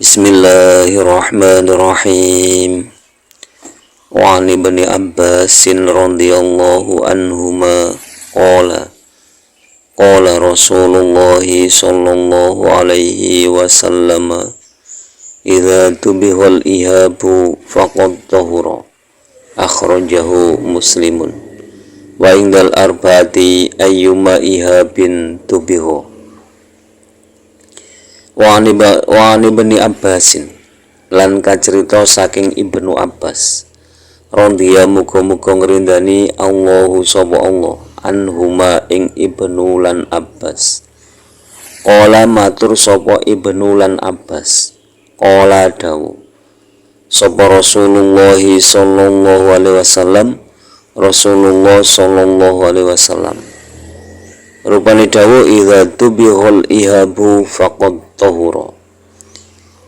Bismillahirrahmanirrahim. Wa an ibni Abbasin radhiyallahu anhuma qala Rasulullah sallallahu alaihi wasallam idza tubihal ihabu faqad tahura, akhrajahu Muslimun. Wa indal arba'ati ayyuma ihabin tubihu. Wa an ibni Abbasin, lan kacerita saking Ibnu Abbas radhiya muga-muga ngrindani Allahu sapa Allah anhuma ing Ibnu lan Abbas. Qala matur sapa Ibnu lan Abbas, qala dawu sapa Rasulullah sallallahu alaihi wasallam, Rasulullah sallallahu alaihi wasallam rupane dawu idza tubihul ihabu faqad tahura.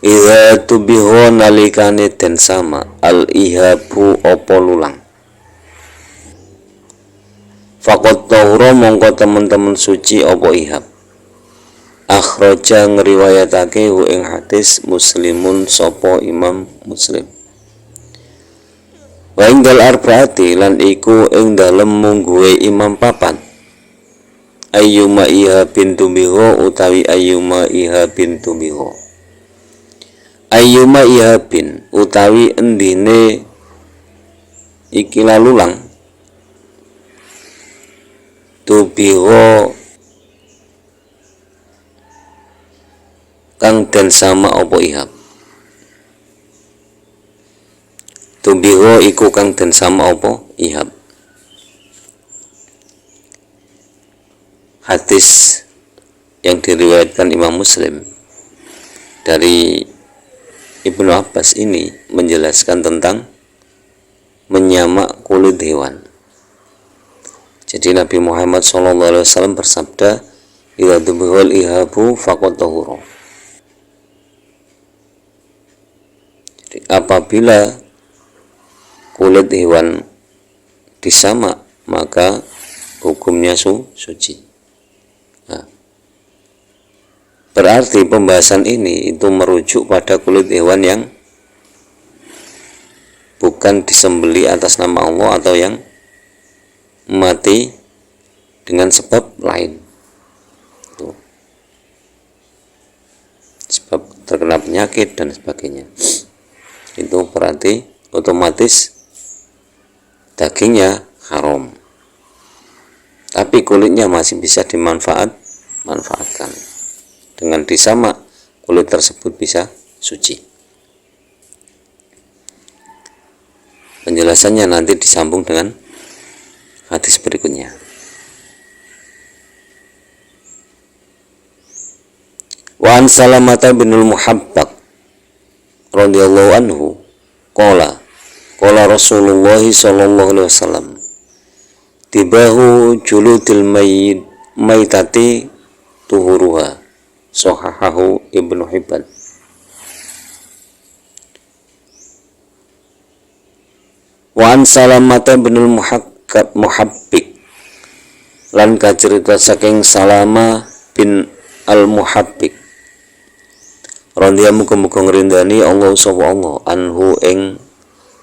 Idza tubihu nalikane den sama al ihabu apa lulang, faqad tahura mongko temen-temen suci apa ihab. Akhraja ngriwayatake hu ing hadis Muslimun sapa Imam Muslim. Wa ingdal arba'ati lan iku ing dalem mungguhe Imam papat ayyuma ihabin tubihu utawi ayyuma ihabin tubihu. Ayyuma ihabin utawi endine iki lalulang tubihu kang den sama apa ihab. Tubihu iku kang den sama apa ihab. Hadis yang diriwayatkan Imam Muslim dari Ibnu Abbas ini menjelaskan tentang menyamak kulit hewan. Jadi Nabi Muhammad SAW bersabda, idza tubihul ihabu faqad tahura. Jadi apabila kulit hewan disamak, maka hukumnya suci. Berarti pembahasan ini itu merujuk pada kulit hewan yang bukan disembeli atas nama Allah atau yang mati dengan sebab lain. Sebab terkena penyakit dan sebagainya. Itu berarti otomatis dagingnya haram. Tapi kulitnya masih bisa dimanfaatkan. Dengan disamak, kulit tersebut bisa suci. Penjelasannya nanti disambung dengan hadis berikutnya. Wa an Salamah bin al-Muhabbaq radhiyallahu anhu qala Rasulullah sallallahu alaihi wasallam tibahu juludil maitati tuhuruha, sahahahu Ibnu Hibban. Wa an Salamah bin al-Muhabbiq, lan kacerita saking Salamah bin al-Muhabbiq radhiyallahu muga-muga ngrindani Allah sapa Allah anhu ing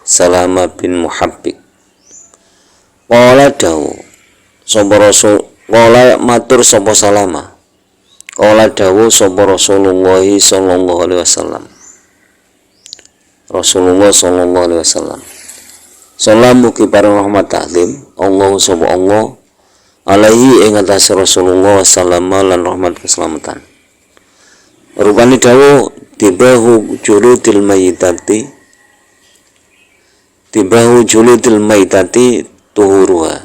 Salamah bin Muhabbiq. Qala dawu sapa Rasul, qala matur sapa Salamah, qala dawu sapa Rasulullah sallallahu alaihi wasallam, Rasulullah sallallahu alaihi wasallam salamu kibarang rahmat ta'lim Allah sapa Allah alaihi ing atas Rasulullah sallallahu lan rahmat keselamatan. Rupane dawu tibahu juludil maitati tuhuruha.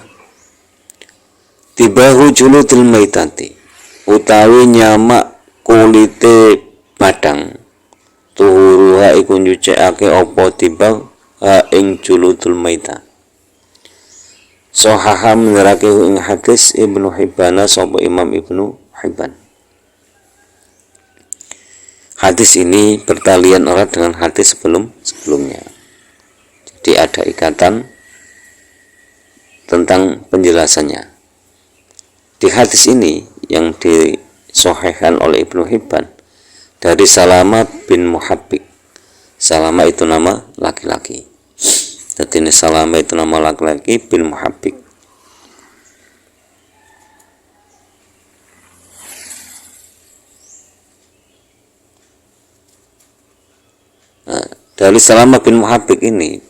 Tibahu juludil maitati utawi nyamak kulite badang, tuhuruha iku nyucikake apa tibah ing juludul maita. Sahaha menerake ing hadis Ibnu Hibban sapa Imam Ibnu Hibban. Hadis ini bertalian erat dengan hadis sebelumnya. Jadi ada ikatan tentang penjelasannya. Di hadis ini yang disahihkan oleh Ibnu Hibban dari Salama bin Muhabbik. Salama itu nama laki-laki. Jadi ini Salama itu nama laki-laki bin Muhabbik. Nah, dari Salama bin Muhabbik ini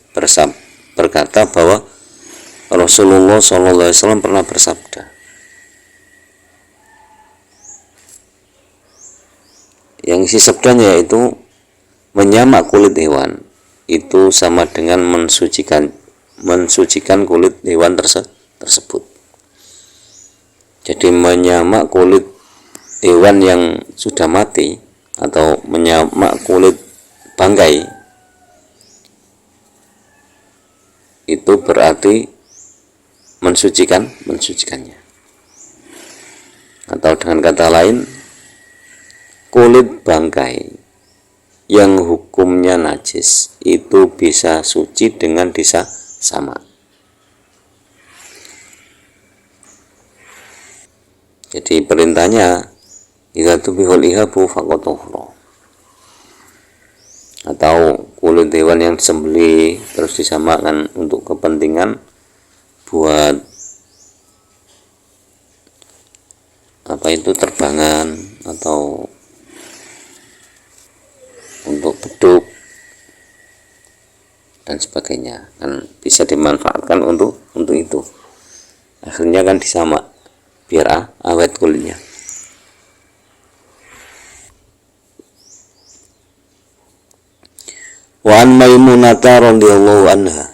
berkata bahwa Rasulullah SAW pernah bersabda, yang isi sabdanya yaitu menyamak kulit hewan itu sama dengan mensucikan kulit hewan tersebut. Jadi menyamak kulit hewan yang sudah mati atau menyamak kulit bangkai itu berarti mensucikannya. Atau dengan kata lain, kulit bangkai yang hukumnya najis itu bisa suci dengan sama. Jadi perintahnya idza tubihul ihabu faqad tuhra. Atau kulit hewan yang disembelih terus disamakan untuk kepentingan buat terbangan atau untuk beduk dan sebagainya, kan bisa dimanfaatkan untuk itu. Akhirnya kan disamak biar awet kulitnya. Wa an Maimunah radhiyallahu anha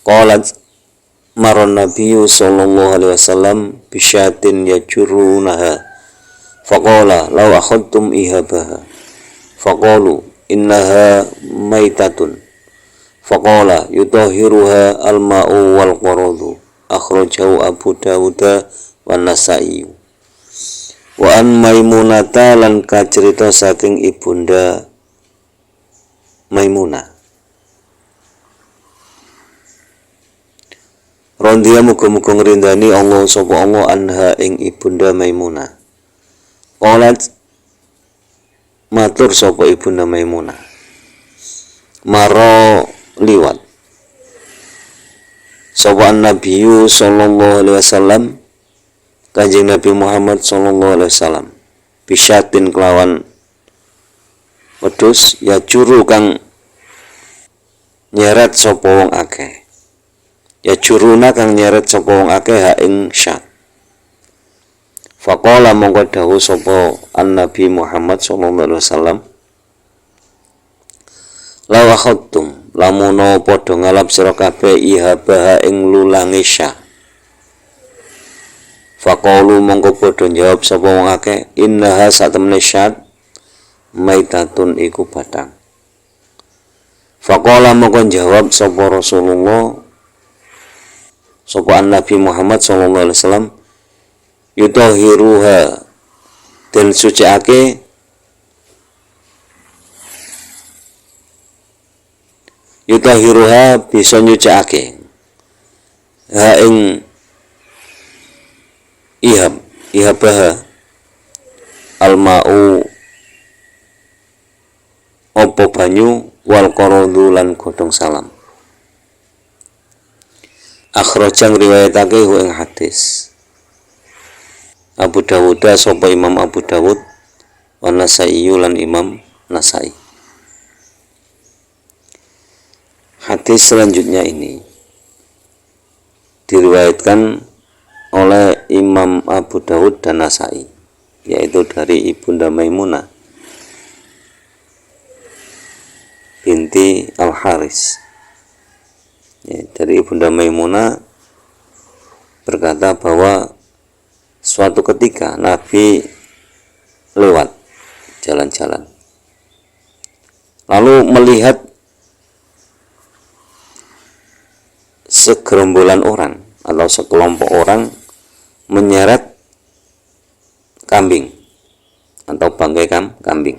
qalat maron nabiyyu sallallahu alaihi wasallam bisyatin yajurunaha faqala law akhadtum ihabaha faqalu innaha maitatun faqala yutahhiruha al-ma'u wal qaradu akhrajahu Abu Dawud wa Nasa'i. Wa an Maimunata lan kacerita saking ibunda Maimunah Rondia muga-muga ngrindani Allah sapa Allah anha ing ibunda Maimunah. Qalat matur sapa ibunda Maimunah, maro liwat sapa Nabiyyu sallallahu alaihi wasallam, Kanjeng Nabi Muhammad sallallahu alaihi wasallam, bisyatin kelawan wedhus ya juru kang nyeret sapa wong akeh. Ya juruna kang nyeret sapa wong akeh ha ing syat. Faqala mongko dawuh sapa Nabi Muhammad sallallahu alaihi wasallam, la wakhtum lamun padha ngalap sira kabeh ihabaha ing lulange syah. Faqalu mongko padha jawab sapa wong akeh, innaha satemene syat maitatun iku batang. Faqala mongko jawab sapa Rasulullah sapa Nabi Muhammad sallallahu alaihi wasallam, yutahhiruha den suciake yutahhiruha bisa nyuciake ha ing ihabaha alma'u opo banyu wal qaradu lan godhong salam. Akhrajang riwayatake hu ing hadis Abu Dawud sapa Imam Abu Dawud wa Nasa'i lan Imam Nasa'i. Hadis selanjutnya ini diriwayatkan oleh Imam Abu Dawud dan Nasa'i, yaitu dari ibunda Maimunah binti Al-Haris. Ya, dari ibunda Maimunah berkata bahwa suatu ketika Nabi lewat jalan-jalan, lalu melihat segerombolan orang atau sekelompok orang menyeret kambing atau bangkai kambing.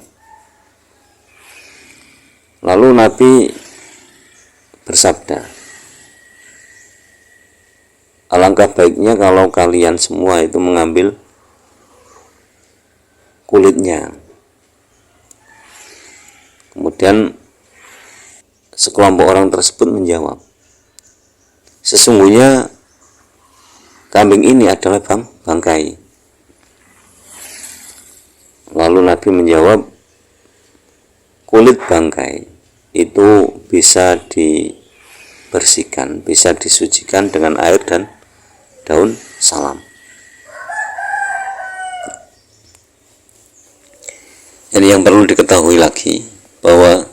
Lalu Nabi bersabda, alangkah baiknya kalau kalian semua itu mengambil kulitnya. Kemudian sekelompok orang tersebut menjawab, sesungguhnya kambing ini adalah bangkai. Lalu Nabi menjawab, kulit bangkai itu bisa dibersihkan, bisa disucikan dengan air dan daun salam. Ini yang perlu diketahui lagi, bahwa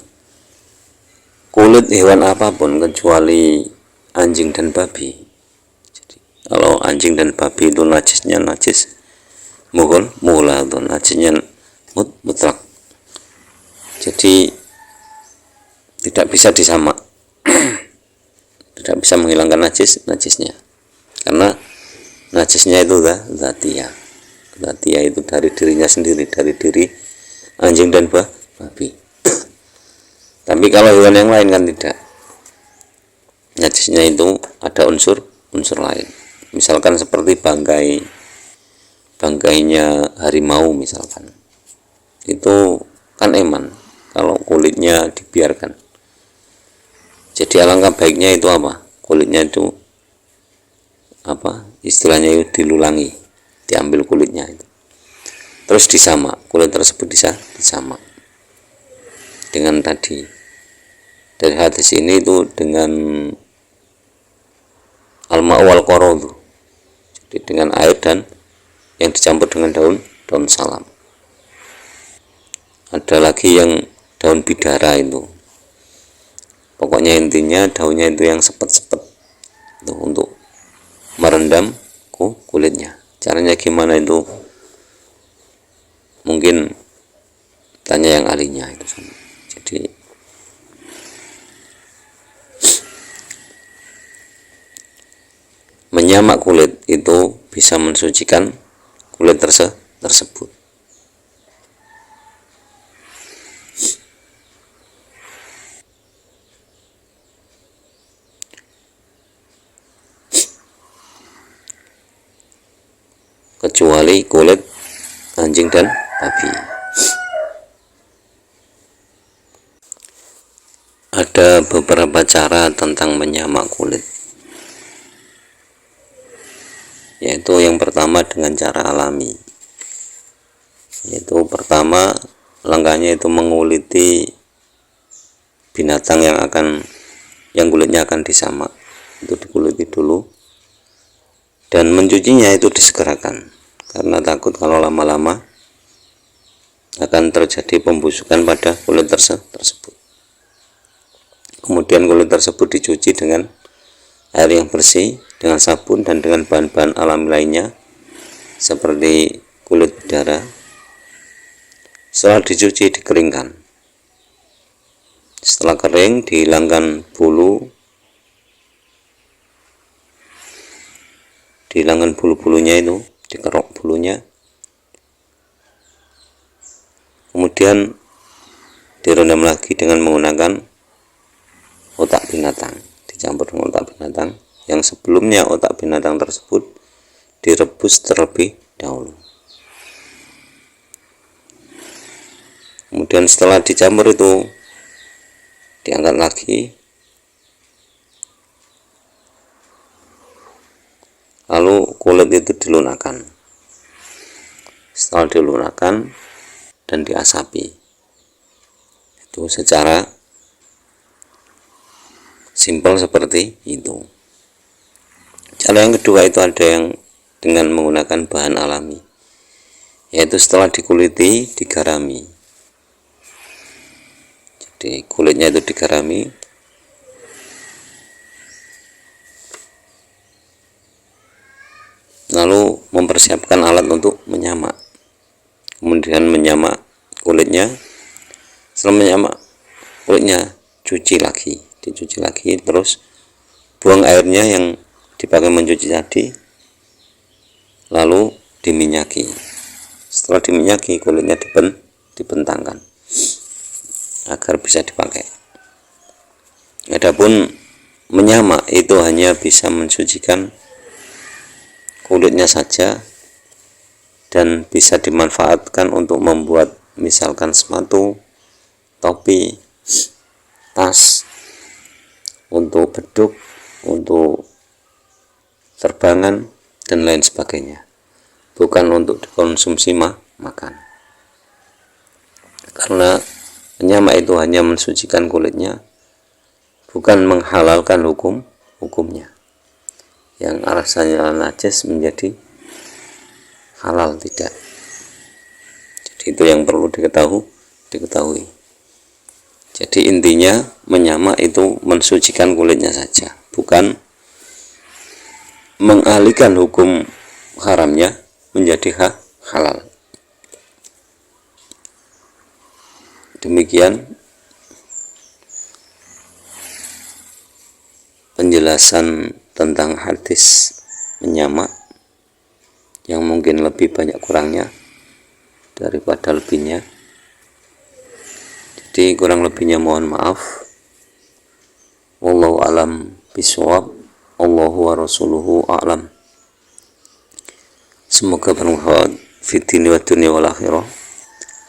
kulit hewan apapun kecuali anjing dan babi. Jadi, kalau anjing dan babi itu najisnya najis muhlah, atau najisnya mutlak. Jadi tidak bisa disamak, tidak bisa menghilangkan najisnya, karena najisnya itu zatiyah itu dari dirinya sendiri, dari diri anjing dan babi. Tapi kalau hewan yang lain kan tidak, najisnya itu ada unsur lain. Misalkan seperti bangkainya harimau misalkan, itu kan eman kalau kulitnya dibiarkan. Jadi alangkah baiknya itu apa, kulitnya itu istilahnya itu dilulangi, diambil kulitnya itu, terus disamak, kulit tersebut disamak dengan tadi dari hadis ini itu dengan al-ma' wal qara, jadi dengan air dan yang dicampur dengan daun salam. Ada lagi yang daun bidara itu, pokoknya intinya daunnya itu yang sepet-sepet itu untuk merendam kulitnya. Caranya gimana itu mungkin tanya yang ahlinya itu. Jadi menyamak kulit itu bisa mensucikan kulit tersebut. Kecuali kulit anjing dan babi. Ada beberapa cara tentang menyamak kulit, yaitu yang pertama dengan cara alami, yaitu pertama langkahnya itu menguliti binatang yang kulitnya akan disamak, itu dikuliti dulu dan mencucinya itu disegerakan, karena takut kalau lama-lama akan terjadi pembusukan pada kulit tersebut. Kemudian kulit tersebut dicuci dengan air yang bersih, dengan sabun dan dengan bahan-bahan alami lainnya seperti kulit bidara. Setelah dicuci dikeringkan. Setelah kering dihilangkan bulu-bulunya itu, dikerok bulunya. Kemudian direndam lagi dengan menggunakan otak binatang, dicampur dengan otak binatang yang sebelumnya otak binatang tersebut direbus terlebih dahulu. Kemudian setelah dicampur itu diangkat lagi, lalu kulit itu dilunakkan. Setelah dilunakkan dan diasapi, itu secara simpel seperti itu. Cara yang kedua itu ada yang dengan menggunakan bahan alami, yaitu setelah dikuliti digarami. Jadi kulitnya itu digarami, lalu mempersiapkan alat untuk menyamak. Kemudian menyamak kulitnya. Setelah menyamak kulitnya dicuci lagi, terus buang airnya yang dipakai mencuci tadi, lalu diminyaki. Setelah diminyaki kulitnya dibentangkan agar bisa dipakai. Adapun menyamak itu hanya bisa mensucikan kulitnya saja, dan bisa dimanfaatkan untuk membuat misalkan sepatu, topi, tas, untuk beduk, untuk terbangan dan lain sebagainya, bukan untuk dikonsumsi makan. Karena menyamak itu hanya mensucikan kulitnya, bukan menghalalkan hukumnya. Yang rasanya najis menjadi halal, tidak. Jadi itu yang perlu diketahui. Jadi intinya menyamak itu mensucikan kulitnya saja, bukan mengalihkan hukum haramnya menjadi halal. Demikian penjelasan tentang hadis menyamak, yang mungkin lebih banyak kurangnya daripada lebihnya. Jadi kurang lebihnya mohon maaf. Wallahu alam bishawab. Allahu wa rasuluhu a'lam. Semoga bermanfaat fid dini wa dunya wal akhirah,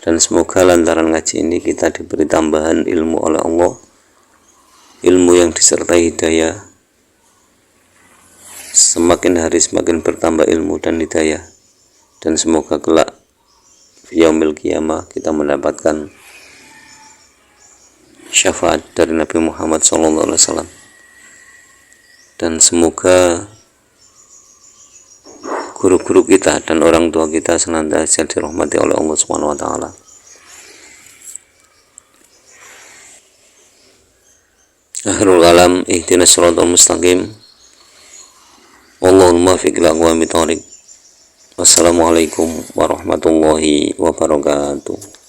dan semoga lantaran ngaji ini kita diberi tambahan ilmu oleh Allah, ilmu yang disertai hidayah. Semakin hari semakin bertambah ilmu dan hidayah, dan semoga kelak yaumil qiyamah kita mendapatkan syafaat dari Nabi Muhammad SAW. Dan semoga guru-guru kita dan orang tua kita senantiasa dirahmati oleh Allah Subhanahu wa taala. Akhirul kalam, ihdinas shiratal mustaqim. Wallahul muwaffiq ila aqwamit thoriq. Wassalamualaikum warahmatullahi wabarakatuh.